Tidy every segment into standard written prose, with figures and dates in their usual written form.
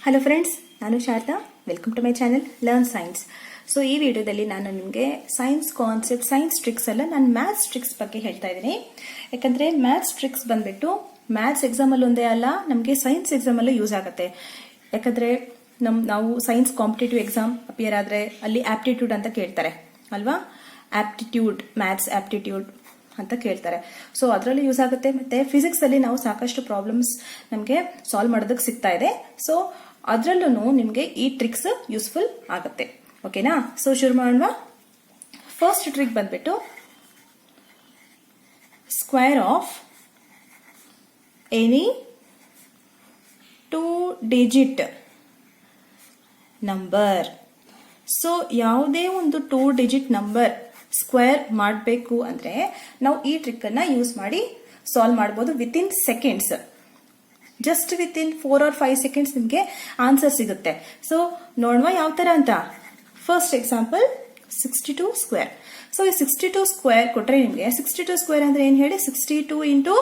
Hello friends, ನಾನು Sharada. Welcome to my channel learn science. So ಈ ವಿಡಿಯೋದಲ್ಲಿ ನಾನು ನಿಮಗೆ ಸೈನ್ಸ್ ಕಾನ್ಸೆಪ್ಟ್, ಸೈನ್ಸ್ ಟ್ರಿಕ್ಸ್ ಅಲ್ಲ, ನಾನು ಮ್ಯಾಥ್ಸ್ ಟ್ರಿಕ್ಸ್ ಬಗ್ಗೆ ಹೇಳ್ತಾ ಇದ್ದೀನಿ. ಯಾಕಂದರೆ ಮ್ಯಾಥ್ಸ್ ಟ್ರಿಕ್ಸ್ ಬಂದ್ಬಿಟ್ಟು ಮ್ಯಾಥ್ಸ್ ಎಕ್ಸಾಮಲ್ಲಿ ಒಂದೇ ಅಲ್ಲ, ನಮಗೆ ಸೈನ್ಸ್ ಎಕ್ಸಾಮಲ್ಲೂ ಯೂಸ್ ಆಗುತ್ತೆ. ಯಾಕಂದರೆ ನಾವು ಸೈನ್ಸ್ ಕಾಂಪಿಟೇಟಿವ್ ಎಕ್ಸಾಮ್ ಅಪಿಯರ್ ಆದರೆ ಅಲ್ಲಿ ಆಪ್ಟಿಟ್ಯೂಡ್ ಅಂತ ಕೇಳ್ತಾರೆ ಅಲ್ವಾ. ಆಪ್ಟಿಟ್ಯೂಡ್, ಮ್ಯಾಥ್ಸ್ ಆಪ್ಟಿಟ್ಯೂಡ್ ಅಂತ ಕೇಳ್ತಾರೆ. ಸೊ ಅದರಲ್ಲಿ ಯೂಸ್ ಆಗುತ್ತೆ. ಮತ್ತೆ ಫಿಸಿಕ್ಸ್ ಅಲ್ಲಿ ನಾವು ಸಾಕಷ್ಟು ಪ್ರಾಬ್ಲಮ್ಸ್ ನಮಗೆ ಸಾಲ್ವ್ ಮಾಡೋದಕ್ಕೆ ಸಿಗ್ತಾ ಇದೆ. ಸೊ ಅದರಲ್ಲೂ ನಿಮಗೆ ಈ ಟ್ರಿಕ್ಸ್ ಯೂಸ್ಫುಲ್ ಆಗುತ್ತೆ. ಓಕೆನಾ? ಸೊ ಶುರು ಮಾಡೋಣ. ಫಸ್ಟ್ ಟ್ರಿಕ್ ಬಂದ್ಬಿಟ್ಟು square of any 2 digit number. So ಯಾವುದೇ ಒಂದು 2 ಡಿಜಿಟ್ ನಂಬರ್ ಸ್ಕ್ವೇರ್ ಮಾಡಬೇಕು ಅಂದ್ರೆ ನಾವು ಈ ಟ್ರಿಕ್ ಅನ್ನ ಯೂಸ್ ಮಾಡಿ ಸಾಲ್ವ್ ಮಾಡಬಹುದು within seconds. Just within 4 or 5 seconds ನಿಮಗೆ ಆನ್ಸರ್ ಸಿಗುತ್ತೆ. ಸೊ ನೋಡುವ ಯಾವ ತರ ಅಂತ. First example 62 square. ಸೊ ಈ 62 ಸ್ಕ್ವೇರ್ ಕೊಟ್ರೆ ನಿಮಗೆ 62 ಸ್ಕ್ವೇರ್ ಅಂದ್ರೆ ಏನ್ ಹೇಳಿ, 62 ಇಂಟು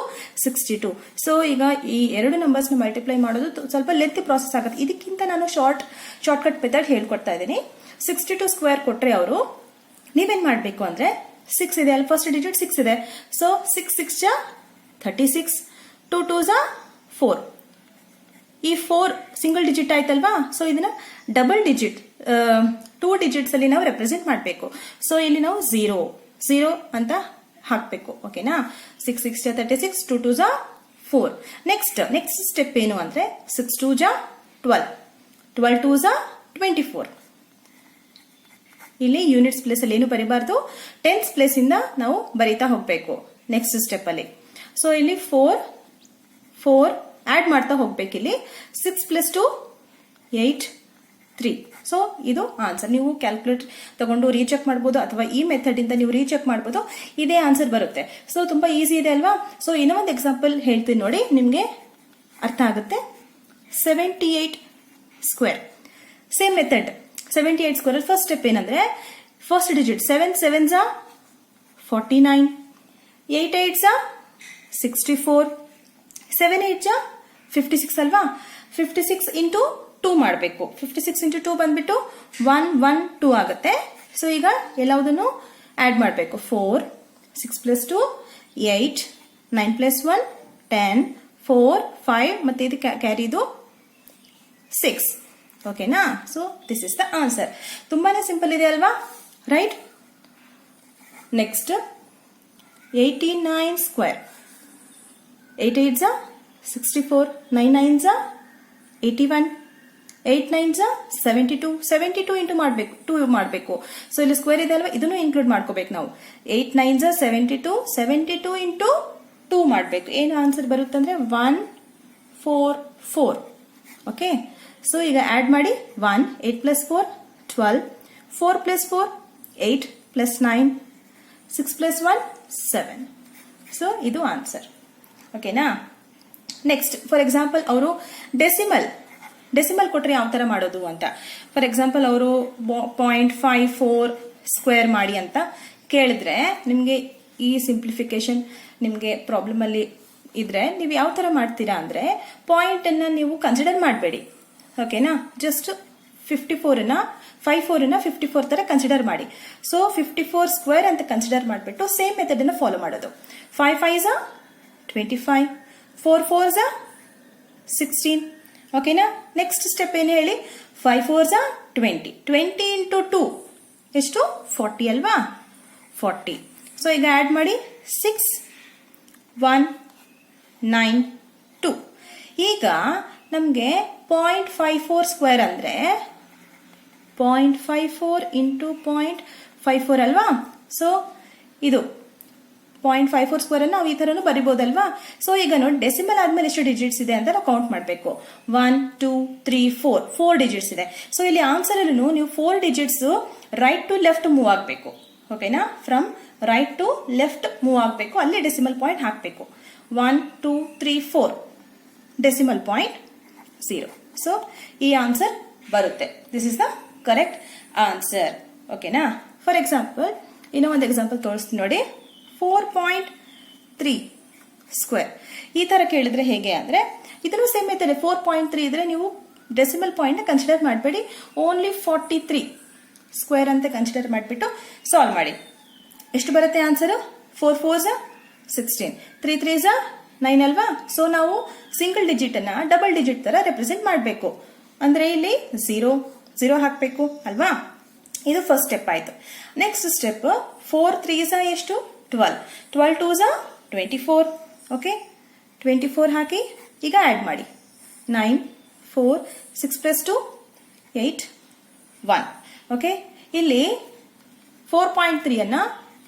62. ಸೊ ಈಗ ಈ ಎರಡು ನಂಬರ್ಸ್ ನ ಮಲ್ಟಿಪ್ಲೈ ಮಾಡೋದು ಸ್ವಲ್ಪ ಲೆಂತಿ ಪ್ರಾಸೆಸ್ ಆಗುತ್ತೆ. ಇದಕ್ಕಿಂತ ನಾನು ಶಾರ್ಟ್ಕಟ್ ಮೆಥಡ್ ಹೇಳ್ಕೊಡ್ತಾ ಇದ್ದೀನಿ. 62 ಸ್ಕ್ವೇರ್ ಕೊಟ್ರೆ ಅವರು ನೀವೇನ್ ಮಾಡಬೇಕು ಅಂದ್ರೆ 6 ಇದೆ ಅಲ್ಲ, ಫಸ್ಟ್ ಡಿಜಿಟ್ 6 ಇದೆ. ಸೊ 6 6 ಜಾ 36, 2 2 ಜಾ 4. ಈ 4 ಸಿಂಗಲ್ ಡಿಜಿಟ್ ಆಯ್ತಲ್ವಾ. ಸೊ ಇದನ್ನ ಡಬಲ್ ಡಿಜಿಟ್ 2 ಡಿಜಿಟ್ಸ್ ಅಲ್ಲಿ ನಾವು ರೆಪ್ರೆಸೆಂಟ್ ಮಾಡಬೇಕು. ಸೊ ಇಲ್ಲಿ ನಾವು 0 ಅಂತ ಹಾಕ್ಬೇಕು. ಓಕೆನಾ? 6 6 ಜಾ 36, 2 2 ಜಾ 4. ನೆಕ್ಸ್ಟ್ ಸ್ಟೆಪ್ ಏನು ಅಂದ್ರೆ 6 2 ಜಾ 12, 12 2 ಜಾ 24. ಇಲ್ಲಿ ಯೂನಿಟ್ಸ್ ಪ್ಲೇಸ್ ಅಲ್ಲಿ ಏನು ಬರೀಬಾರ್ದು, ಟೆನ್ಸ್ ಪ್ಲೇಸ್ ಇಂದ ನಾವು ಬರೀತಾ ಹೋಗ್ಬೇಕು ನೆಕ್ಸ್ಟ್ ಸ್ಟೆಪ್ ಅಲ್ಲಿ. ಸೊ ಇಲ್ಲಿ 4 ಆಡ್ ಮಾಡ್ತಾ ಹೋಗ್ಬೇಕು. ಇಲ್ಲಿ 6 + 2 8 3. ಸೊ ಇದು ಆನ್ಸರ್. ನೀವು ಕ್ಯಾಲ್ಕುಲೇಟರ್ ತಗೊಂಡು ರೀಚೆಕ್ ಮಾಡಬಹುದು ಅಥವಾ ಈ ಮೆಥಡ್ ಇಂದ ನೀವು ರೀಚೆಕ್ ಮಾಡಬಹುದು. ಇದೇ ಆನ್ಸರ್ ಬರುತ್ತೆ. ಸೊ ತುಂಬಾ ಈಸಿ ಇದೆ ಅಲ್ವಾ. ಸೊ ಇನ್ನೊಂದು ಎಕ್ಸಾಂಪಲ್ ಹೇಳ್ತೀನಿ ನೋಡಿ, ನಿಮ್ಗೆ ಅರ್ಥ ಆಗುತ್ತೆ. 78 square, same method. 78 square first step ಏನಂದ್ರೆ ಫಸ್ಟ್ ಡಿಜಿಟ್ 7 7 ಜಾ 49, 8 8 ಜಾ 64, 7 8 ಜಾ 56 ಅಲ್ವಾ. 56 ಇಂಟು 2 ಮಾಡಬೇಕು. 56 ಇಂಟು 2 ಬಂದ್ಬಿಟ್ಟು 1 1 2 ಆಗುತ್ತೆ. ಸೊ ಈಗ ಎಲ್ಲದನ್ನು ಆಡ್ ಮಾಡಬೇಕು. 4 6 + 2 8, 9 + 1 10, 4 5 ಮತ್ತೆ ಇದು ಕ್ಯಾರಿದು 6. ಓಕೆನಾ? So this is the answer. ತುಂಬಾನೇ ಸಿಂಪಲ್ ಇದೆ ಅಲ್ವಾ, ರೈಟ್? Next 89 square. 8 8 ಜಾ 64, 9 9 ಜಾ 81, 8 9 ಜಾ 72, 72 ಇಂಟು ಮಾಡಬೇಕು 2 ಮಾಡಬೇಕು. ಸೊ ಇಲ್ಲಿ ಸ್ಕ್ವೇರ್ ಇದೆ ಅಲ್ವಾ, ಇದನ್ನು ಇನ್ಕ್ಲೂಡ್ ಮಾಡ್ಕೋಬೇಕು ನಾವು. 8 9 ಜಾ 72, 72 ಇಂಟು 2 ಮಾಡಬೇಕು. ಏನು ಆನ್ಸರ್ ಬರುತ್ತಂದ್ರೆ 1 4 4. ಓಕೆ? ಸೊ ಈಗ ಆಡ್ ಮಾಡಿ 1 8 + 4 12, 4 + 4 8 + 9 6 + 1 7. ಸೊ ಇದು ಆನ್ಸರ್. ಓಕೆನಾ? ನೆಕ್ಸ್ಟ್ ಫಾರ್ ಎಕ್ಸಾಂಪಲ್ ಅವರು ಡೆಸಿಮಲ್ ಕೊಟ್ರೆ ಯಾವ ತರ ಮಾಡೋದು ಅಂತ. ಫಾರ್ ಎಕ್ಸಾಂಪಲ್ ಅವರು 0.54 ಸ್ಕ್ವೇರ್ ಮಾಡಿ ಅಂತ ಕೇಳಿದ್ರೆ ನಿಮ್ಗೆ ಈ ಸಿಂಪ್ಲಿಫಿಕೇಶನ್ ನಿಮ್ಗೆ ಪ್ರಾಬ್ಲಮ್ ಅಲ್ಲಿ ಇದ್ರೆ ನೀವು ಯಾವ ತರ ಮಾಡ್ತೀರಾ ಅಂದ್ರೆ ಪಾಯಿಂಟ್ ಅನ್ನ ನೀವು ಕನ್ಸಿಡರ್ ಮಾಡಬೇಡಿ. ಓಕೆನಾ? ಜಸ್ಟ್ 54 ನ 54 ತರ ಕನ್ಸಿಡರ್ ಮಾಡಿ. ಸೊ 54 ಸ್ಕ್ವೇರ್ ಅಂತ ಕನ್ಸಿಡರ್ ಮಾಡಿಬಿಟ್ಟು ಸೇಮ್ ಮೆಥಡ್ ಅನ್ನ ಫಾಲೋ ಮಾಡೋದು. 5 5 ಜಾ 25, 4 4 ಜಾ 16. ಓಕೆನಾ? ನೆಕ್ಸ್ಟ್ ಸ್ಟೆಪ್ ಏನು ಹೇಳಿ, 5 4 ಜಾ 20, 20 ಇಂಟು 2 ಎಷ್ಟು 40 ಅಲ್ವಾ, 40. ಸೊ ಈಗ ಆಡ್ ಮಾಡಿ 6 1 9 2. ಈಗ ನಮ್ಗೆ 0.54 ಸ್ಕ್ವೇರ್ ಅಂದ್ರೆ 0.54 ಇಂಟು 0.54 ಅಲ್ವಾ. ಸೊ ಇದು 0.54 ಸ್ಕ್ವೇರ್ ಅನ್ನು ನಾವು ಈ ತರನು ಬರಿಬಹುದಲ್ವಾ. ಸೊ ಈಗ ನೋಡಿ ಡೆಸಿಮಲ್ ಆದ್ಮೇಲೆ ಎಷ್ಟು ಡಿಜಿಟ್ಸ್ ಇದೆ ಅಂತ ನಾವು ಕೌಂಟ್ ಮಾಡಬೇಕು. 1 2 3 4 ಡಿಜಿಟ್ಸ್ ಇದೆ. ಸೊ ಇಲ್ಲಿ ಆನ್ಸರ್ ಅಲ್ಲಿ ನೀವು 4 digits right to left move ಆಗಬೇಕು. ಓಕೆನಾ? From right to left move ಆಗಬೇಕು. ಅಲ್ಲಿ ಡೆಸಿಮಲ್ ಪಾಯಿಂಟ್ ಹಾಕಬೇಕು. 1 2 3 4 ಡೆಸಿಮಲ್ ಪಾಯಿಂಟ್ 0. ಸೊ ಈ ಆನ್ಸರ್ ಬರುತ್ತೆ. This is the correct answer. ಓಕೆನಾ? ಫಾರ್ ಎಕ್ಸಾಂಪಲ್ ಇನ್ನೂ ಒಂದು ಎಕ್ಸಾಂಪಲ್ ತೋರಿಸ್ತೀನಿ ನೋಡಿ. 4.3 ಸ್ಕ್ವೇರ್ ಈ ತರ ಕೇಳಿದ್ರೆ ಹೇಗೆ ಅಂದ್ರೆ ಇದನ್ನು ಸೇಮ್ ಮೆಥಡ್. 4.3 ಇದ್ರೆ ನೀವು ಡೆಸಿಮಲ್ ಪಾಯಿಂಟ್ ಕನ್ಸಿಡರ್ ಮಾಡಬೇಡಿ, ಓನ್ಲಿ 43 ಸ್ಕ್ವೇರ್ ಅಂತ ಕನ್ಸಿಡರ್ ಮಾಡಿಬಿಟ್ಟು ಸಾಲ್ವ್ ಮಾಡಿ. ಎಷ್ಟು ಬರುತ್ತೆ ಆನ್ಸರ್? 4 4s 16, 3 3s 9 ಅಲ್ವಾ. ಸೊ ನಾವು ಸಿಂಗಲ್ ಡಿಜಿಟ್ ಅನ್ನ ಡಬಲ್ ಡಿಜಿಟ್ ತರ ರೆಪ್ರೆಸೆಂಟ್ ಮಾಡಬೇಕು. ಅಂದ್ರೆ ಇಲ್ಲಿ 0 ಹಾಕಬೇಕು ಅಲ್ವಾ. ಇದು ಫಸ್ಟ್ ಸ್ಟೆಪ್ ಆಯ್ತು. ನೆಕ್ಸ್ಟ್ ಸ್ಟೆಪ್ 4 3s ಎಷ್ಟು? 12, 12 2s 24. ಓಕೆ, 24 ಹಾಕಿ ಈಗ ಆಡ್ ಮಾಡಿ. 9 4 6 plus 2 8 1. ಓಕೆ, ಇಲ್ಲಿ 4.3 ಅನ್ನ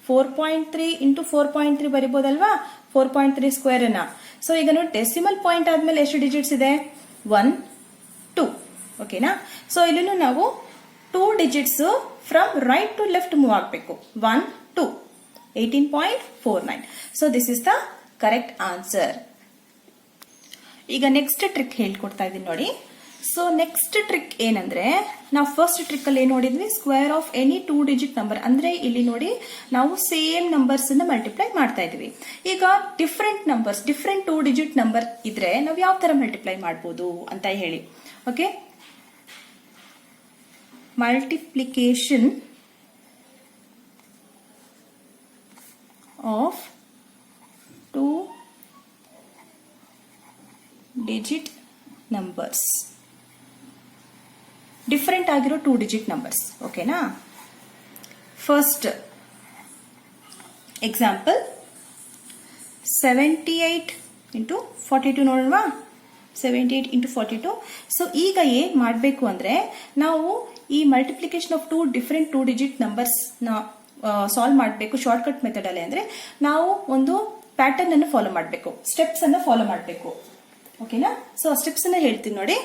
4.3 ಇಂಟು 4.3 ಬರಿಬಹುದಲ್ವಾ, 4.3 ಸ್ಕ್ವೇರ್ ಅನ್ನ. ಸೊ ಈಗ ನೋಡಿ ಡೆಸಿಮಲ್ ಪಾಯಿಂಟ್ ಆದ್ಮೇಲೆ ಎಷ್ಟು ಡಿಜಿಟ್ಸ್ ಇದೆ? 1 2. ಓಕೆನಾ. ಸೊ ಇಲ್ಲಿನೂ ನಾವು 2 digits from right to left move ಆಗಬೇಕು. 1 2 18.49. So this is the correct answer. ಈಗ ನೆಕ್ಸ್ಟ್ ಟ್ರಿಕ್ ಹೇಳ್ಕೊಡ್ತಾ ಇದ್ದೀನಿ ನೋಡಿ. ಸೊ ನೆಕ್ಸ್ಟ್ ಟ್ರಿಕ್ ಏನಂದ್ರೆ, ನಾವು ಫಸ್ಟ್ ಟ್ರಿಕ್ ಅಲ್ಲಿ ಏನ್ ನೋಡಿದ್ವಿ? Square of any 2 digit number. ಅಂದ್ರೆ ಇಲ್ಲಿ ನೋಡಿ ನಾವು ಸೇಮ್ ನಂಬರ್ಸ್ ಅನ್ನ ಮಲ್ಟಿಪ್ಲೈ ಮಾಡ್ತಾ ಇದೀವಿ. ಈಗ different numbers, different 2 digit number ಇದ್ರೆ ನಾವು ಯಾವ ತರ ಮಲ್ಟಿಪ್ಲೈ ಮಾಡಬಹುದು ಅಂತ ಹೇಳಿ. Okay, multiplication of 2 digit numbers, different ಆಗಿರೋ 2 ಡಿಜಿಟ್ ನಂಬರ್ಸ್. ಓಕೆನಾ. First example 78 into 42 ನೋಡೋಣವಾ. 78 into 42. So ಈಗ ಏನ್ ಮಾಡಬೇಕು ಅಂದ್ರೆ, ನಾವು ಈ multiplication of 2 different 2 digit numbers ನ ಸಾಲ್ವ್ ಮಾಡಬೇಕು ಶಾರ್ಟ್ಕಟ್ ಮೆಥಡ್ ಅಲ್ಲಿ. ಅಂದ್ರೆ ನಾವು ಒಂದು ಪ್ಯಾಟರ್ನ್ ಅನ್ನು ಫಾಲೋ ಮಾಡಬೇಕು, ಸ್ಟೆಪ್ಸ್ ಅನ್ನ ಫಾಲೋ ಮಾಡಬೇಕು. ಓಕೆನಾ. ಸೊ ಸ್ಟೆಪ್ಸ್ ಅನ್ನ ಹೇಳ್ತೀನಿ ನೋಡಿ.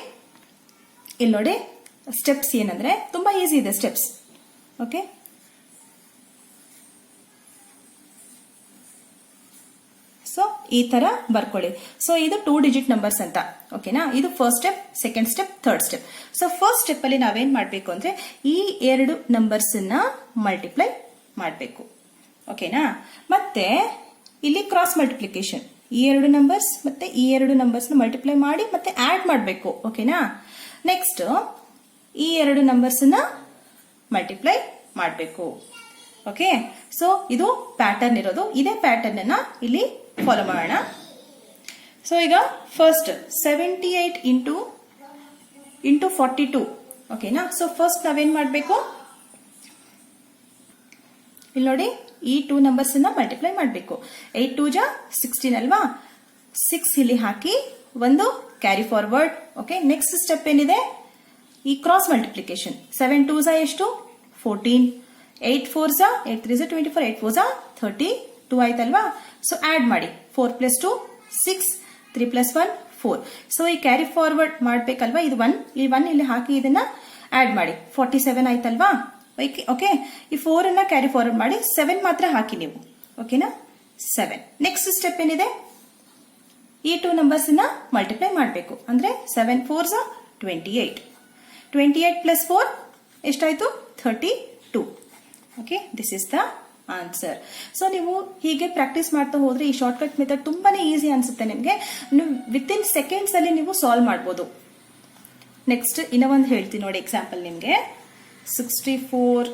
ಇಲ್ಲಿ ನೋಡಿ ಸ್ಟೆಪ್ಸ್ ಏನಂದ್ರೆ ತುಂಬಾ ಈಸಿ ಇದೆ ಸ್ಟೆಪ್ಸ್. ಓಕೆ, ಸೊ ಈ ತರ ಬರ್ಕೊಳ್ಳಿ. ಸೊ ಇದು 2 ಡಿಜಿಟ್ ನಂಬರ್ಸ್ ಅಂತ. ಓಕೆನಾ. ಇದು first step, second step, third step. So first step ಅಲ್ಲಿ ನಾವೇನ್ ಮಾಡ್ಬೇಕು ಅಂದ್ರೆ ಈ 2 ನಂಬರ್ಸ್ ಅನ್ನ ಮಲ್ಟಿಪ್ಲೈ ಮಾಡಬೇಕು. ಓಕೆನಾ. ಮತ್ತೆ ಇಲ್ಲಿ ಕ್ರಾಸ್ ಮಲ್ಟಿಪ್ಲಿಕೇಶನ್, ಈ 2 ನಂಬರ್ಸ್ ಮತ್ತೆ ಈ 2 ನಂಬರ್ಸ್ ನ ಮಲ್ಟಿಪ್ಲೈ ಮಾಡಿ ಮತ್ತೆ ಆಡ್ ಮಾಡಬೇಕು. ಓಕೆನಾ. ನೆಕ್ಸ್ಟ್ ಈ 2 ನಂಬರ್ಸ್ ನ ಮಲ್ಟಿಪ್ಲೈ ಮಾಡಬೇಕು. ಓಕೆ, ಸೊ ಇದು ಪ್ಯಾಟರ್ನ್ ಇರೋದು. ಇದೇ ಪ್ಯಾಟರ್ನ್ ಅನ್ನ ಇಲ್ಲಿ ಫಾಲೋ ಮಾಡೋಣ. ಸೊ ಈಗ ಫಸ್ಟ್ 78 ಇಂಟು 42. ಓಕೆನಾ. ಸೊ ಫಸ್ಟ್ ನಾವೇನ್ ಮಾಡಬೇಕು, ಇಲ್ಲಿ ನೋಡಿ ಈ 2 ನಂಬರ್ಸ್ ಅನ್ನ ಮಲ್ಟಿಪ್ಲೈ ಮಾಡಬೇಕು. 8 2 16 ಅಲ್ವಾ. 6 ಇಲ್ಲಿ ಹಾಕಿ ಒಂದು carry forward. Okay, next step ಏನಿದೆ? ಈ ಕ್ರಾಸ್ ಮಲ್ಟಿಪ್ಲಿಕೇಶನ್. 7 2s ಎಷ್ಟು? 14. 8 4s 8 3s 24, 8 4s 32 ಆಯ್ತಲ್ವಾ. ಸೊ ಆಡ್ ಮಾಡಿ. 4 plus 2 6, 3 plus 1 4. ಸೊ ಈ ಕ್ಯಾರಿ ಫಾರ್ವರ್ಡ್ ಮಾಡ್ಬೇಕಲ್ವಾ. ಇದು 1, ಈ 1 ಇಲ್ಲಿ ಹಾಕಿ ಇದನ್ನ ಆಡ್ ಮಾಡಿ. 47 ಆಯ್ತಲ್ವಾ. ಓಕೆ, ಈ 4 ಅನ್ನ ಕ್ಯಾರಿ ಫಾರ್ವರ್ಡ್ ಮಾಡಿ 7 ಮಾತ್ರ ಹಾಕಿ ನೀವು. ಓಕೆನಾ. 7. ನೆಕ್ಸ್ಟ್ ಸ್ಟೆಪ್ ಏನಿದೆ? ಈ 2 ನಂಬರ್ಸ್ ನ ಮಲ್ಟಿಪ್ಲೈ ಮಾಡಬೇಕು. ಅಂದ್ರೆ 7 4s 28. 28 plus 4 ಎಷ್ಟಾಯ್ತು? 32. Okay, this is the answer. So ನೀವು ಹೀಗೆ ಪ್ರಾಕ್ಟೀಸ್ ಮಾಡ್ತಾ ಹೋದ್ರೆ ಈ ಶಾರ್ಟ್ಕಟ್ ಮೆಥಡ್ ತುಂಬಾನೇ ಈಸಿ ಅನ್ಸುತ್ತೆ ನಿಮ್ಗೆ. ವಿತ್ ಇನ್ ಸೆಕೆಂಡ್ಸ್ ಅಲ್ಲಿ ನೀವು ಸಾಲ್ವ್ ಮಾಡಬಹುದು. ನೆಕ್ಸ್ಟ್ ಇನ್ನೂ ಒಂದು ಹೇಳ್ತೀನಿ ನೋಡಿ ಎಕ್ಸಾಂಪಲ್ ನಿಮ್ಗೆ. 64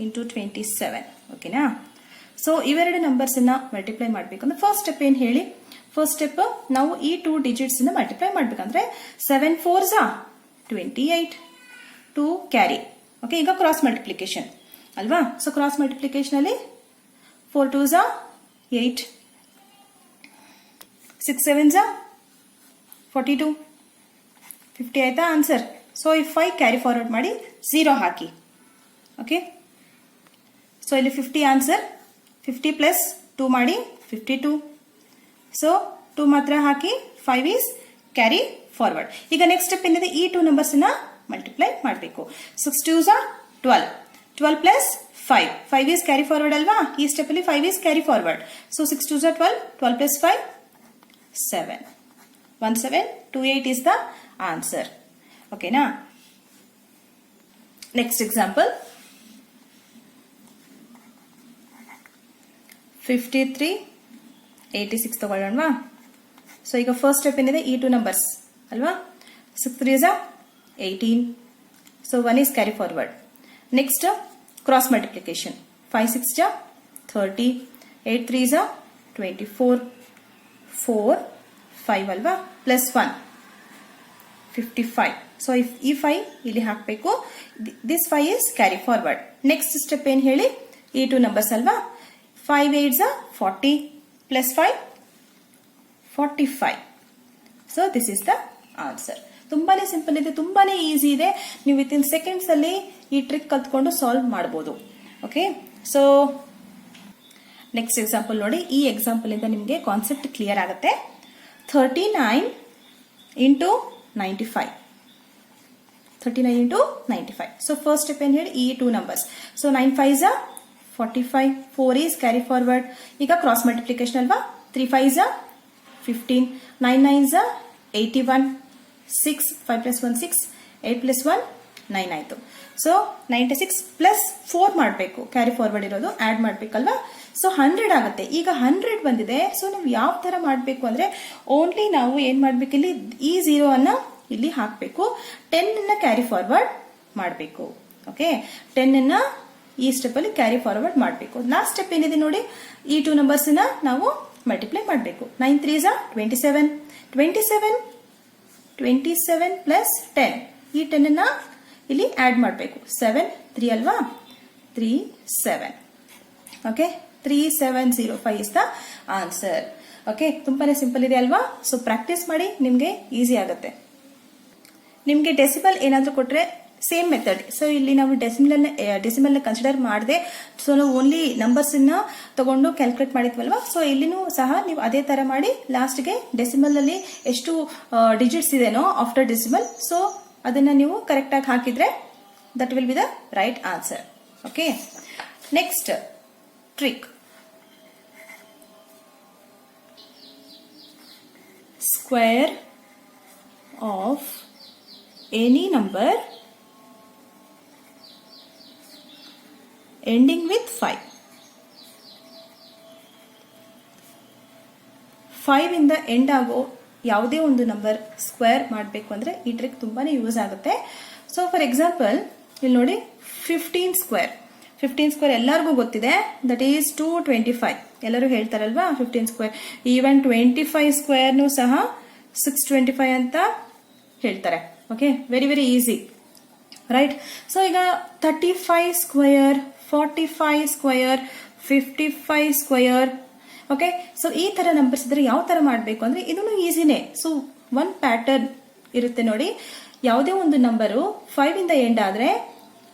ಇಂಟು 27. ಓಕೆನಾ. ಸೊ ಇವೆರಡು ನಂಬರ್ಸ್ ಅನ್ನ ಮಲ್ಟಿಪ್ಲೈ ಮಾಡ್ಬೇಕಂದ್ರೆ ಫಸ್ಟ್ ಸ್ಟೆಪ್ ಏನ್ ಹೇಳಿ? ಫಸ್ಟ್ ಸ್ಟೆಪ್ ನಾವು ಈ 2 ಡಿಜಿಟ್ಸ್ ಅನ್ನ ಮಲ್ಟಿಪ್ಲೈ ಮಾಡ್ಬೇಕಂದ್ರೆ 7 4s 28, 2 ಕ್ಯಾರಿ. ಓಕೆ, ಈಗ ಕ್ರಾಸ್ ಮಲ್ಟಿಪ್ಲಿಕೇಶನ್ ಅಲ್ವಾ. ಸೊ ಕ್ರಾಸ್ ಮಲ್ಟಿಪ್ಲಿಕೇಶನ್ ಅಲ್ಲಿ 4 2s 8, 6 7s 42, 50 ಆಯ್ತಾ ಆನ್ಸರ್. ಸೊ ಈ 5 ಕ್ಯಾರಿ ಫಾರ್ವರ್ಡ್ ಮಾಡಿ 0 ಹಾಕಿ. ಓಕೆ, ಸೊ ಇಲ್ಲಿ 50 ಆನ್ಸರ್. 50 ಪ್ಲಸ್ 2 ಮಾಡಿ 52. ಸೊ 2 ಮಾತ್ರ ಹಾಕಿ 5 is ಕ್ಯಾರಿ ಫಾರ್ವರ್ಡ್. ಈಗ ನೆಕ್ಸ್ಟ್ ಸ್ಟೆಪ್ ಏನಿದೆ? ಈ 2 ನಂಬರ್ಸ್ ನ ಮಲ್ಟಿಪ್ಲೈ ಮಾಡಬೇಕು. 6 2s 12, 12 plus 5, 5 is carry forward ಅಲ್ವಾ. ಈ ಸ್ಟೆಪ್ ಅಲ್ಲಿ 5 is carry forward. So 6 2s 12, 12 plus 5 7, 1728 is the answer. ಓಕೆನಾ. Next example 53 86 ತಗೊಳ್ಳೋಣವಾ. ಸೊ ಈಗ ಫಸ್ಟ್ ಸ್ಟೆಪ್ ಏನಿದೆ? ಈ 2 ನಂಬರ್ಸ್ ಅಲ್ವಾ. 6 3 is 18. So 1 is carry forward. Next cross multiplication. 5 6 is 30. 8 3 is 24. 4 5 alva plus 1 55. So if ಈ 5 ಇಲ್ಲಿ ಹಾಕಬೇಕು. This 5 is carry forward. Next step ಏನು ಹೇಳಿ, ಈ 2 numbers ಅಲ್ವಾ. 5 8 is 40 plus 5 45. So this is the answer. ತುಂಬಾನೇ ಸಿಂಪಲ್ ಇದೆ, ತುಂಬಾನೇ ಈಸಿ ಇದೆ. ನೀವು ವಿತಿನ್ ಸೆಕೆಂಡ್ಸ್ ಅಲ್ಲಿ ಈ ಟ್ರಿಕ್ ಕಲ್ತ್ಕೊಂಡು ಸಾಲ್ವ್ ಮಾಡಬಹುದು. ಓಕೆ, ಸೊ ನೆಕ್ಸ್ಟ್ ಎಕ್ಸಾಂಪಲ್ ನೋಡಿ. ಈ ಎಕ್ಸಾಂಪಲ್ ಇಂದ ನಿಮಗೆ ಕಾನ್ಸೆಪ್ಟ್ ಕ್ಲಿಯರ್ ಆಗುತ್ತೆ. 39 into 95. 39 into 95. So first step ಏನು ಹೇಳಿ, ಈ 2 numbers. So 9 5 is 45. 4 is carry forward. ಈಗ ಕ್ರಾಸ್ ಮಲ್ಟಿಪ್ಲಿಕೇಶನ್ ಅಲ್ವಾ. 3 5 is 15. 9 9 is 81. 6 5 plus 1 6. 8 plus 1 9 ಆಯ್ತು. ಸೊ 96 ಪ್ಲಸ್ 4 ಮಾಡಬೇಕು, ಕ್ಯಾರಿ ಫಾರ್ವರ್ಡ್ ಇರೋದು ಆಡ್ ಮಾಡಬೇಕಲ್ವಾ. ಸೊ 100 ಆಗುತ್ತೆ. ಈಗ 100 ಬಂದಿದೆ. ಸೊ ನಾವು ಯಾವ ತರ ಮಾಡಬೇಕು ಅಂದ್ರೆ, ಓನ್ಲಿ ನಾವು ಏನ್ ಮಾಡ್ಬೇಕು, ಇಲ್ಲಿ ಈ 0 ಅನ್ನ ಇಲ್ಲಿ ಹಾಕಬೇಕು. 10 ಅನ್ನ ಕ್ಯಾರಿ ಫಾರ್ವರ್ಡ್ ಮಾಡಬೇಕು. ಓಕೆ, 10 ಅನ್ನ ಈ ಸ್ಟೆಪ್ ಅಲ್ಲಿ ಕ್ಯಾರಿ ಫಾರ್ವರ್ಡ್ ಮಾಡಬೇಕು. ಲಾಸ್ಟ್ ಸ್ಟೆಪ್ ಏನಿದೆ ನೋಡಿ, ಈ 2 ನಂಬರ್ಸ್ ನ ನಾವು ಮಲ್ಟಿಪ್ಲೈ ಮಾಡಬೇಕು. 9 3 is 27. 27 ಪ್ಲಸ್ 10. ಈ 10 ಅನ್ನ ಇಲ್ಲಿ ಆಡ್ ಮಾಡಬೇಕು. 7 3 ಅಲ್ವಾ, 3 7. Okay, 3705 is the answer. Okay, ತುಂಬಾನೇ ಸಿಂಪಲ್ ಇದೆ ಅಲ್ವಾ. ಸೊ ಪ್ರಾಕ್ಟೀಸ್ ಮಾಡಿ, ನಿಮ್ಗೆ ಈಸಿ ಆಗುತ್ತೆ. ನಿಮ್ಗೆ ಡೆಸಿಮಲ್ ಏನಾದ್ರೂ ಕೊಟ್ರೆ ಸೇಮ್ ಮೆಥಡ್. ಸೊ ಇಲ್ಲಿ ನಾವು ಡೆಸಿಮಲ್ ಕನ್ಸಿಡರ್ ಮಾಡದೆ, ಸೊ ನಾವು ಓನ್ಲಿ ನಂಬರ್ಸ್ ತಗೊಂಡು ಕ್ಯಾಲ್ಕುಲೇಟ್ ಮಾಡಿದ್ವಲ್ವಾ. ಸೊ ಇಲ್ಲಿನೂ ಸಹ ನೀವು ಅದೇ ತರ ಮಾಡಿ ಲಾಸ್ಟ್ಗೆ ಡೆಸಿಮಲ್ ಅಲ್ಲಿ ಎಷ್ಟು ಡಿಜಿಟ್ಸ್ ಇದೆನೋ ಆಫ್ಟರ್ ಡೆಸಿಮಲ್, ಸೊ ಅದನ್ನ ನೀವು ಕರೆಕ್ಟ್ ಆಗಿ ಹಾಕಿದ್ರೆ that will be the right answer. Okay, next trick. Square of any number ending with 5. 5 ಇಂದ ಎಂಡ್ ಆಗೋ ಯಾವುದೇ ಒಂದು ನಂಬರ್ ಸ್ಕ್ವೇರ್ ಮಾಡಬೇಕು ಅಂದ್ರೆ ಈ ಟ್ರಿಕ್ ತುಂಬಾನೇ ಯೂಸ್ ಆಗುತ್ತೆ. ಸೊ ಫಾರ್ ಎಕ್ಸಾಂಪಲ್ ಇಲ್ಲಿ ನೋಡಿ, 15 ಸ್ಕ್ವೇರ್. 15 ಸ್ಕ್ವೇರ್ ಎಲ್ಲರಿಗೂ ಗೊತ್ತಿದೆ, ದಟ್ ಈಸ್ 225. ಎಲ್ಲರೂ ಹೇಳ್ತಾರಲ್ವಾ 15 ಸ್ಕ್ವೇರ್. ಈವನ್ 25 ಸ್ಕ್ವೇರ್ನು ಸಹ 625 ಅಂತ ಹೇಳ್ತಾರೆ. Okay, very very easy, right. So ಈಗ 35 square, 45 square, 55 square. Okay, so ಈ ತರ ನಂಬರ್ಸ್ ಇದ್ರೆ ಯಾವ ತರ ಮಾಡಬೇಕು ಅಂದ್ರೆ ಇದನ್ನು ಈಸಿನೇ. ಸೊ ಒನ್ ಪ್ಯಾಟರ್ನ್ ಇರುತ್ತೆ ನೋಡಿ. ಯಾವುದೇ ಒಂದು ನಂಬರು 5 ಇಂದ ಎಂಡ್ ಆದ್ರೆ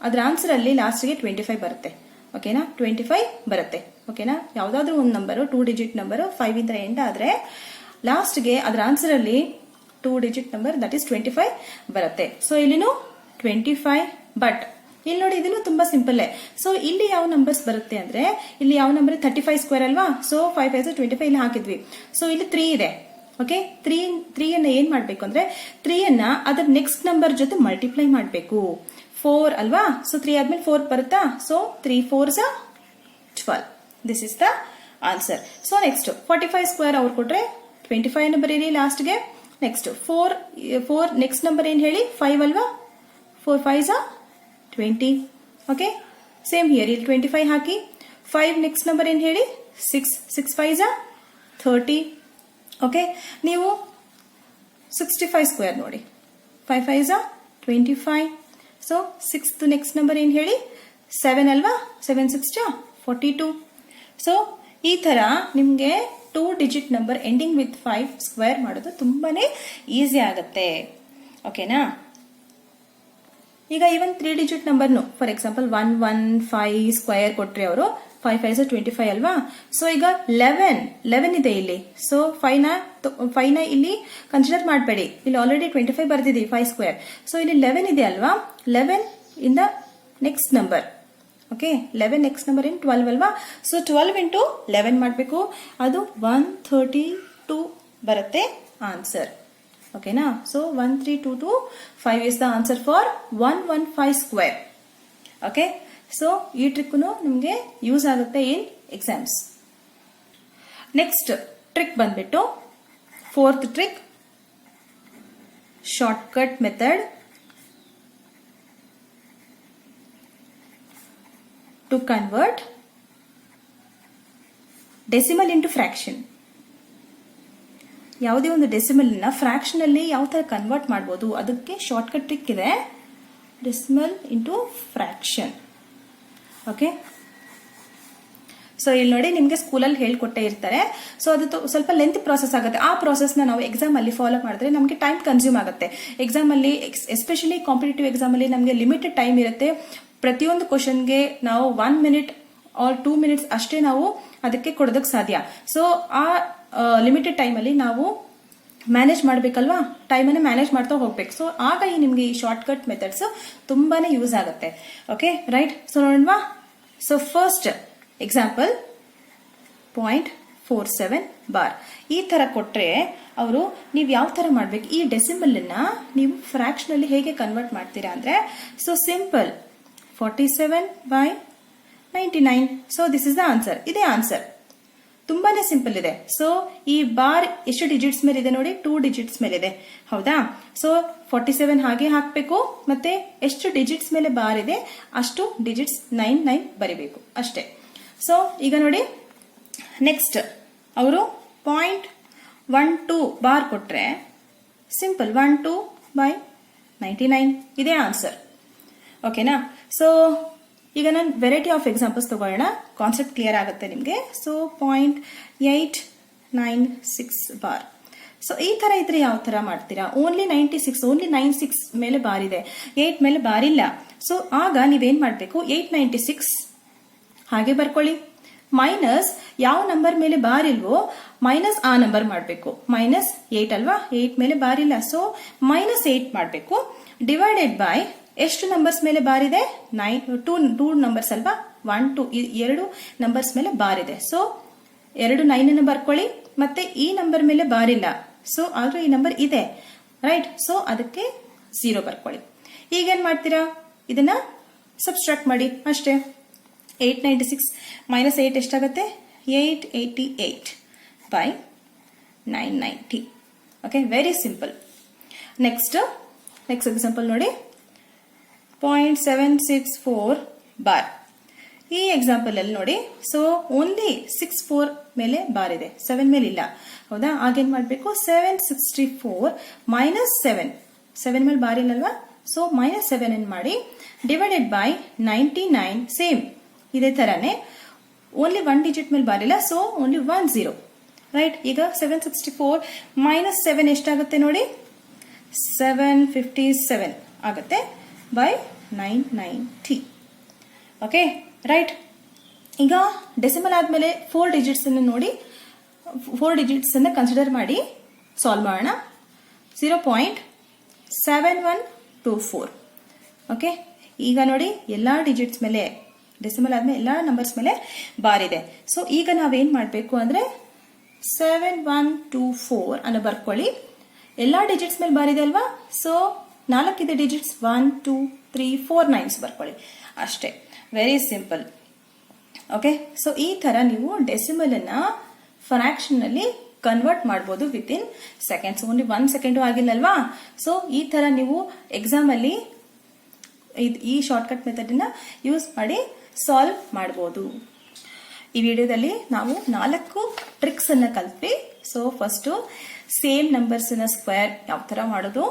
ಅದ್ರ ಆನ್ಸರ್ ಅಲ್ಲಿ ಲಾಸ್ಟ್ಗೆ 25 ಬರುತ್ತೆ. ಓಕೆನಾ, 25 ಬರುತ್ತೆ. ಓಕೆನಾ, ಯಾವ್ದಾದ್ರು ಒಂದು ನಂಬರು 2 ಡಿಜಿಟ್ ನಂಬರು 5 ಇಂದ ಎಂಡ್ ಆದ್ರೆ ಲಾಸ್ಟ್ಗೆ ಅದ್ರ ಆನ್ಸರ್ ಅಲ್ಲಿ 2 ಡಿಜಿಟ್ ನಂಬರ್, ದಟ್ ಈಸ್ 25 ಬರುತ್ತೆ. ಸೊ ಇಲ್ಲಿನೂ 25. ಬಟ್ ಇಲ್ಲಿ ನೋಡಿ, ಇದನ್ನು ತುಂಬಾ ಸಿಂಪಲ್. ಸೊ ಇಲ್ಲಿ ಯಾವ ನಂಬರ್ಸ್ ಬರುತ್ತೆ ಅಂದ್ರೆ, ಇಲ್ಲಿ ಯಾವ ನಂಬರ್ 35 ಸ್ಕ್ವೇರ್ ಅಲ್ವಾ. ಸೊ 5 5 25 ಇಲ್ಲಿ ಹಾಕಿದ್ವಿ. ಸೊ ಇಲ್ಲಿ 3 ಇದೆ. ಓಕೆ, 3 ಅನ್ನ ಏನ್ ಮಾಡ್ಬೇಕು ಅಂದ್ರೆ, 3 ಅನ್ನ ಅದರ ನೆಕ್ಸ್ಟ್ ನಂಬರ್ ಜೊತೆ ಮಲ್ಟಿಪ್ಲೈ ಮಾಡಬೇಕು. 4 ಅಲ್ವಾ. ಸೊ 3 ಆದ್ಮೇಲೆ 4 ಬರುತ್ತಾ. So 3 4s 12. This is the answer. So next 45 square ಅವ್ರು ಕೊಟ್ರೆ 25 ಅನ್ನು ಬರೀರಿ ಲಾಸ್ಟ್ಗೆ. ನೆಕ್ಸ್ಟ್ 4 ನೆಕ್ಸ್ಟ್ ನಂಬರ್ ಏನ್ ಹೇಳಿ, 5 ಅಲ್ವಾ. 4 5s 20. ಓಕೆ, ಸೇಮ್ ಹಿಯರ್ ಇಲ್ಲಿ 25 ಹಾಕಿ. 5 ನೆಕ್ಸ್ಟ್ ನಂಬರ್ ಏನ್ ಹೇಳಿ, 6 6 5s 30. ಓಕೆ, ನೀವು 65 ಸ್ಕ್ವೇರ್ ನೋಡಿ, 5 5s 25. So 6th next number ಏನ್ ಹೇಳಿ, 7 ಅಲ್ವಾ. 7 6 42. ಸೊ ಈ ತರ ನಿಮ್ಗೆ 2 digit number ending with 5 square ಮಾಡೋದು ತುಂಬಾನೇ ಈಸಿ ಆಗುತ್ತೆ. ಓಕೆನಾ. ಈಗ ಇವನ್ 3 ಡಿಜಿಟ್ ನಂಬರ್ನು ಫಾರ್ ಎಕ್ಸಾಂಪಲ್ 1 1 5 ಸ್ಕ್ವೇರ್ ಕೊಟ್ರೆ ಅವರು 5 5s 25 ಅಲ್ವಾ. ಸೊ ಈಗ 11 ಇದೆ ಇಲ್ಲಿ. ಸೊ 5 ನ ಇಲ್ಲಿ ಕನ್ಸಿಡರ್ ಮಾಡಬೇಡಿ, ಇಲ್ಲಿ ಆಲ್ರೆಡಿ 25 ಬರ್ದಿದೆ 5 ಸ್ಕ್ವೇರ್. ಸೊ ಇಲ್ಲಿ 11 ಇದೆ ಅಲ್ವಾ. 11 ಇಂದ next number. Okay, 11 next number in 12 ಅಲ್ವಾ. ಸೊ 12 ಇಂಟು 11 ಮಾಡಬೇಕು, ಅದು 132 ಬರುತ್ತೆ ಆನ್ಸರ್. ಓಕೆನಾ. So 13225 is the answer for 115 square. Okay, so ಈ ಟ್ರಿಕ್ ನಿಮಗೆ ಯೂಸ್ ಆಗುತ್ತೆ ಇನ್ ಎಕ್ಸಾಮ್ಸ್. ನೆಕ್ಸ್ಟ್ ಟ್ರಿಕ್ ಬಂದ್ಬಿಟ್ಟು 4th trick, shortcut method to convert decimal into fraction. ಯಾವುದೇ ಒಂದು ಡೆಸಿಮಲ್ ನ ಫ್ರಾಕ್ಷನ್ ಅಲ್ಲಿ ಯಾವ ತರ ಕನ್ವರ್ಟ್ ಮಾಡಬಹುದು ಅದಕ್ಕೆ ಶಾರ್ಟ್ಕಟ್ ಟ್ರಿಕ್ ಇದೆ. Decimal into fraction. Okay, so ಇಲ್ಲಿ ನೋಡಿ ನಿಮಗೆ ಸ್ಕೂಲಲ್ಲಿ ಹೇಳ್ಕೊಟ್ಟೆ ಇರ್ತಾರೆ. ಸೊ ಅದು ಸ್ವಲ್ಪ ಲೆಂತ್ ಪ್ರಾಸೆಸ್ ಆಗುತ್ತೆ. ಆ ಪ್ರಾಸೆಸ್ನ ನಾವು ಎಕ್ಸಾಮ್ ಅಲ್ಲಿ ಫಾಲೋ ಮಾಡಿದ್ರೆ ನಮಗೆ ಟೈಮ್ ಕನ್ಸ್ಯೂಮ್ ಆಗುತ್ತೆ. ಎಕ್ಸಾಮ್ ಅಲ್ಲಿ ಎಸ್ಪೆಷಲಿ ಕಾಂಪಿಟೇಟಿವ್ ಎಕ್ಸಾಮ್ ಅಲ್ಲಿ ನಮಗೆ ಲಿಮಿಟೆಡ್ ಟೈಮ್ ಇರುತ್ತೆ. ಪ್ರತಿಯೊಂದು ಕ್ವಶನ್ಗೆ ನಾವು 1 minute ಆರ್ 2 minutes ಅಷ್ಟೇ ನಾವು ಅದಕ್ಕೆ ಕೊಡೋದಕ್ಕೆ ಸಾಧ್ಯ. ಸೊ ಆ ಲಿಮಿಟೆಡ್ ಟೈಮ್ ಅಲ್ಲಿ ನಾವು ಮ್ಯಾನೇಜ್ ಮಾಡಬೇಕಲ್ವಾ, ಟೈಮನ್ನು ಮ್ಯಾನೇಜ್ ಮಾಡ್ತಾ ಹೋಗ್ಬೇಕು. ಸೊ ಆಗ ನಿಮಗೆ ಈ ಶಾರ್ಟ್ಕಟ್ ಮೆಥಡ್ಸ್ ತುಂಬಾನೇ ಯೂಸ್ ಆಗುತ್ತೆ. Okay, right. ಸೊ ನೋಡೋಣವಾ. ಸೊ ಫಸ್ಟ್ ಎಕ್ಸಾಂಪಲ್ 0.47 ಬಾರ್ ಈ ತರ ಕೊಟ್ರೆ ಅವರು ನೀವು ಯಾವ ತರ ಮಾಡ್ಬೇಕು, ಈ ಡೆಸಿಮಲ್ ಅನ್ನ ನೀವು ಫ್ರಾಕ್ಷನ್ ಅಲ್ಲಿ ಹೇಗೆ ಕನ್ವರ್ಟ್ ಮಾಡ್ತೀರಾ ಅಂದ್ರೆ, so simple 47/99. So this is the answer. ಇದೇ ಆನ್ಸರ್, ತುಂಬಾನೇ ಸಿಂಪಲ್ ಇದೆ. ಸೊ ಈ ಬಾರ್ ಎಷ್ಟು ಡಿಜಿಟ್ಸ್ ಮೇಲೆ ಇದೆ ನೋಡಿ, 2 ಡಿಜಿಟ್ಸ್ ಮೇಲೆ ಇದೆ, ಹೌದಾ. ಸೊ 47 ಹಾಗೆ ಹಾಕಬೇಕು, ಮತ್ತೆ ಎಷ್ಟು ಡಿಜಿಟ್ಸ್ ಮೇಲೆ ಬಾರ್ ಇದೆ ಅಷ್ಟು ಡಿಜಿಟ್ಸ್ 99 ಬರಿಬೇಕು ಅಷ್ಟೇ. ಸೊ ಈಗ ನೋಡಿ ನೆಕ್ಸ್ಟ್ ಅವರು 0.12 ಬಾರ್ ಕೊಟ್ರೆ ಸಿಂಪಲ್ 12/99 ಇದೇ ಆನ್ಸರ್. ಓಕೆನಾ. ಸೊ ಈಗ ನಾನು ವೆರೈಟಿ ಆಫ್ ಎಕ್ಸಾಂಪಲ್ಸ್ ತಗೊಳ್ಳೋಣ, ಕಾನ್ಸೆಪ್ಟ್ ಕ್ಲಿಯರ್ ಆಗುತ್ತೆ ನಿಮಗೆ. So 0.896 bar. ಸೊ ಈ ತರ ಇದ್ರೆ ಯಾವ ತರ ಮಾಡ್ತೀರಾ, ಓನ್ಲಿ 96 ಮೇಲೆ ಬಾರ್ ಇದೆ, 8 ಮೇಲೆ ಬಾರ್ ಇಲ್ಲ. ಸೊ ಆಗ ನೀವೇನ್ ಮಾಡ್ಬೇಕು, 896 ಹಾಗೆ ಬರ್ಕೊಳ್ಳಿ, ಮೈನಸ್ ಯಾವ ನಂಬರ್ ಮೇಲೆ ಬಾರ್ ಇಲ್ವೋ ಮೈನಸ್ ಆ ನಂಬರ್ ಮಾಡಬೇಕು. -8 ಅಲ್ವಾ, 8 ಮೇಲೆ ಬಾರ್ ಇಲ್ಲ, ಸೊ -8 ಮಾಡಬೇಕು. ಡಿವೈಡೆಡ್ ಬೈ ಎಷ್ಟು ನಂಬರ್ಸ್ ಮೇಲೆ ಬಾರ್ ಇದೆ, 2 ನಂಬರ್ಸ್ ಅಲ್ವಾ, 1 2 2 ನಂಬರ್ಸ್ ಮೇಲೆ ಬಾರ್ ಇದೆ. ಸೊ 2 9 ಅನ್ನು ಬರ್ಕೊಳ್ಳಿ, ಮತ್ತೆ ಈ ನಂಬರ್ ಮೇಲೆ ಬಾರ್ ಇಲ್ಲ, ಸೊ ಆದ್ರೂ ಈ ನಂಬರ್ ಇದೆ, ರೈಟ್. ಸೊ ಅದಕ್ಕೆ 0 ಬರ್ಕೊಳ್ಳಿ. ಈಗೇನ್ ಮಾಡ್ತೀರಾ, ಇದನ್ನ ಸಬ್ಸ್ಟ್ರಾಕ್ಟ್ ಮಾಡಿ ಅಷ್ಟೇ. 896 - 8 ಎಷ್ಟಾಗುತ್ತೆ, 888/990. Okay, very simple. Next example ನೋಡಿ 0.764 ಬಾರ್. ಈ ಎಕ್ಸಾಂಪಲ್ ಅಲ್ಲಿ ನೋಡಿ, ಸೊ ಓನ್ಲಿ 64 ಮೇಲೆ ಬಾರ್ ಇದೆ, 7 ಮೇಲೆ ಇಲ್ಲ, ಹೌದಾ. ಆಗೇನ್ ಮಾಡ್ಬೇಕು, 764 - 7 ಮೇಲೆ ಬಾರ್ ಇಲ್ಲಲ್ವಾ, ಸೊ -7 ಅನ್ನು ಮಾಡಿ ಡಿವೈಡೆಡ್ ಬೈ 99. ಸೇಮ್ ಇದೇ ತರಾನೇ, ಓನ್ಲಿ 1 ಡಿಜಿಟ್ ಮೇಲೆ ಬಾರ್ ಇಲ್ಲ, ಸೊ ಓನ್ಲಿ 1 0, ರೈಟ್. ಈಗ 764 - 7 ಎಷ್ಟಾಗುತ್ತೆ ನೋಡಿ, 757 ಆಗುತ್ತೆ ಬೈ 990. Okay, right. ಈಗ ಡೆಸಿಮಲ್ ಆದ್ಮೇಲೆ 4 ಡಿಜಿಟ್ಸ್ ಅನ್ನು ನೋಡಿ, 4 ಡಿಜಿಟ್ಸ್ ಅನ್ನು ಕನ್ಸಿಡರ್ ಮಾಡಿ ಸಾಲ್ವ್ ಮಾಡೋಣ. 0.7124. ಓಕೆ, ಈಗ ನೋಡಿ ಎಲ್ಲಾ ಡಿಜಿಟ್ಸ್ ಮೇಲೆ, ಡೆಸಿಮಲ್ ಆದ್ಮೇಲೆ ಎಲ್ಲಾ ನಂಬರ್ಸ್ ಮೇಲೆ ಬಾರ್ ಇದೆ. ಸೊ ಈಗ ನಾವೇನ್ ಮಾಡಬೇಕು ಅಂದ್ರೆ 7124 ಅನ್ನು ಬರ್ಕೊಳ್ಳಿ. ಎಲ್ಲಾ ಡಿಜಿಟ್ಸ್ ಮೇಲೆ ಬಾರ್ ಇದೆ ಅಲ್ವಾ, ಸೊ 4 ಇದೆ ಡಿಜಿಟ್ಸ್, 1 2 3 4 9s ಬರ್ಕೊಳ್ಳಿ ಅಷ್ಟೇ. Very simple. ಓಕೆ, ಸೊ ಈ ತರ ನೀವು ಡೆಸಿಮಲ್ ಅನ್ನ ಫ್ರಾಕ್ಷನ್ ಅಲ್ಲಿ ಕನ್ವರ್ಟ್ ಮಾಡಬಹುದು with in seconds. Only 1 second ಆಗಿಲ್ಲಲ್ವಾ. ಸೊ ಈ ತರ ನೀವು ಎಕ್ಸಾಮ್ ಅಲ್ಲಿ ಈ ಶಾರ್ಟ್ಕಟ್ ಮೆಥಡ್ ಅನ್ನ ಯೂಸ್ ಮಾಡಿ ಸಾಲ್ವ್ ಮಾಡಬಹುದು. ಈ ವಿಡಿಯೋದಲ್ಲಿ ನಾವು 4 ಟ್ರಿಕ್ಸ್ ಅನ್ನ ಕಲ್ತ್ವಿ. ಸೊ ಫಸ್ಟ್ ಸೇಮ್ ನಂಬರ್ಸ್ ನ ಸ್ಕ್ವೇರ್ ಯಾವ ತರ ಮಾಡೋದು,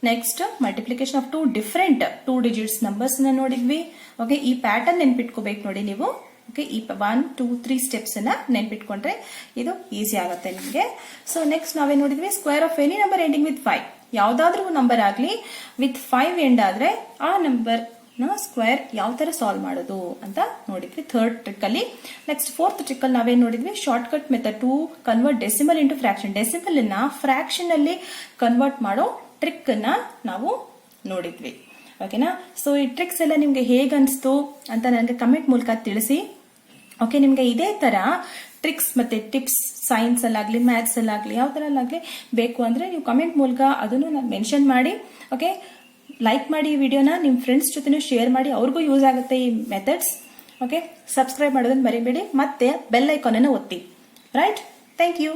next multiplication of 2 different 2 digits numbers ನ ನೋಡಿದ್ವಿ. ಓಕೆ, ಈ ಪ್ಯಾಟರ್ನ್ ನೆನ್ಪಿಟ್ಕೋಬೇಕು ನೋಡಿ ನೀವು. ಓಕೆ, ಈ 1 2 3 ಸ್ಟೆಪ್ಸ್ ಅನ್ನ ನೆನ್ಪಿಟ್ಕೊಂಡ್ರೆ ಇದು ಈಸಿ ಆಗುತ್ತೆ ನಿಮಗೆ. ಸೊ ನೆಕ್ಸ್ಟ್ ನಾವೇನ್ ನೋಡಿದ್ವಿ, square of any number ending with 5. ಯಾವ್ದಾದ್ರೂ ನಂಬರ್ ಆಗ್ಲಿ ವಿತ್ 5 ಎಂಡ್ ಆದ್ರೆ ಆ ನಂಬರ್ ನ ಸ್ಕ್ವೇರ್ ಯಾವ ತರ ಸಾಲ್ವ್ ಮಾಡೋದು ಅಂತ ನೋಡಿದ್ವಿ ಥರ್ಡ್ ಟ್ರಿಕ್ ಅಲ್ಲಿ. ನೆಕ್ಸ್ಟ್ ಫೋರ್ತ್ ಟ್ರಿಕ್ ಅಲ್ಲಿ ನಾವೇನ್ ನೋಡಿದ್ವಿ, short cut method to convert decimal into fraction. Decimal ಅನ್ನ ಫ್ರಾಕ್ಷನ್ ಅಲ್ಲಿ ಕನ್ವರ್ಟ್ ಮಾಡೋ ಟ್ರಿಕ್ ಅನ್ನ ನಾವು ನೋಡಿದ್ವಿ. ಓಕೆನಾ. ಸೊ ಈ ಟ್ರಿಕ್ಸ್ ಎಲ್ಲ ನಿಮ್ಗೆ ಹೇಗ್ ಅನ್ಸ್ತು ಅಂತ ನನಗೆ ಕಮೆಂಟ್ ಮೂಲಕ ತಿಳಿಸಿ. ಓಕೆ, ನಿಮ್ಗೆ ಇದೇ ತರ ಟ್ರಿಕ್ಸ್ ಮತ್ತೆ ಟಿಪ್ಸ್ ಸೈನ್ಸ್ ಅಲ್ಲಾಗ್ಲಿ ಮ್ಯಾಥ್ಸ್ ಅಲ್ಲಾಗ್ಲಿ ಯಾವ ತರ ಅಲ್ಲಾಗ್ಲಿ ಬೇಕು ಅಂದ್ರೆ ನೀವು ಕಮೆಂಟ್ ಮೂಲಕ ಅದನ್ನು ಮೆನ್ಷನ್ ಮಾಡಿ. ಓಕೆ, ಲೈಕ್ ಮಾಡಿ ಈ ವಿಡಿಯೋನ, ನಿಮ್ಮ ಫ್ರೆಂಡ್ಸ್ ಜೊತೆನೂ ಶೇರ್ ಮಾಡಿ, ಅವ್ರಿಗೂ ಯೂಸ್ ಆಗುತ್ತೆ ಈ ಮೆಥಡ್ಸ್. ಓಕೆ, ಸಬ್ಸ್ಕ್ರೈಬ್ ಮಾಡೋದನ್ನ ಮರಿಬೇಡಿ, ಮತ್ತೆ ಬೆಲ್ ಐಕಾನ್ ಅನ್ನು ಒತ್ತಿ. Right, thank you.